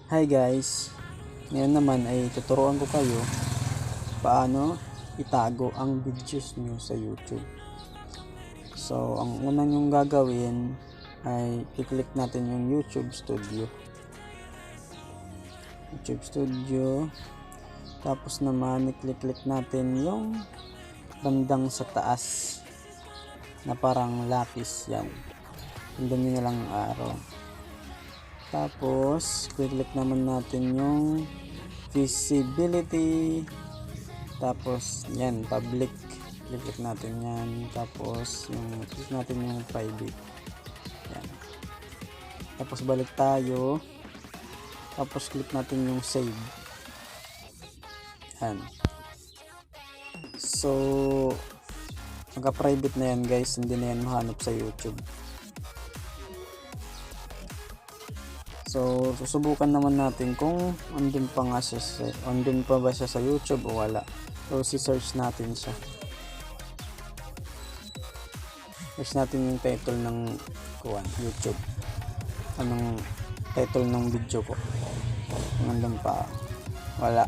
Hi guys, ngayon naman ay tuturuan ko kayo paano itago ang videos nyo sa YouTube. So ang una nyong gagawin ay i-click natin yung YouTube Studio. Tapos naman i-click natin yung bandang sa taas na parang lapis yan. Pindutin nyo na lang ang arrow. Tapos click naman natin yung visibility, tapos yan public, click natin yan, tapos yung click natin yung private yan. Tapos balik tayo, tapos click natin yung save yan. So naka private na yan guys, hindi na yan mahanap sa YouTube. So susubukan naman natin kung andun pa ba siya sa YouTube o wala. So si-search natin siya. Search natin yung title ng YouTube. Anong title ng video ko? Andun pa. Wala.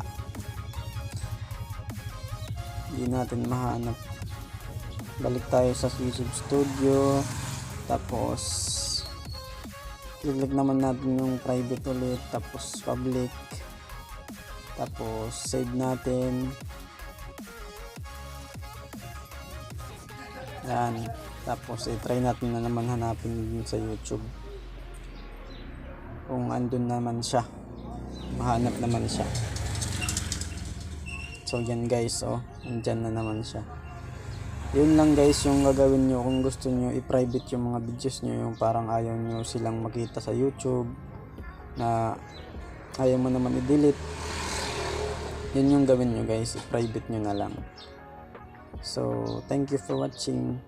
Hindi natin mahanap. Balik tayo sa YouTube Studio. Tapos click naman natin yung private ulit, tapos public, tapos save natin yan. Tapos try natin na naman hanapin sa YouTube kung andun naman siya, mahanap naman siya. So yan guys, andyan na naman siya. Yun lang guys yung gagawin nyo kung gusto nyo i-private yung mga videos nyo, yung parang ayaw nyo silang makita sa YouTube, na ayaw mo naman i-delete. Yun yung gawin nyo guys, i-private nyo na lang. So thank you for watching.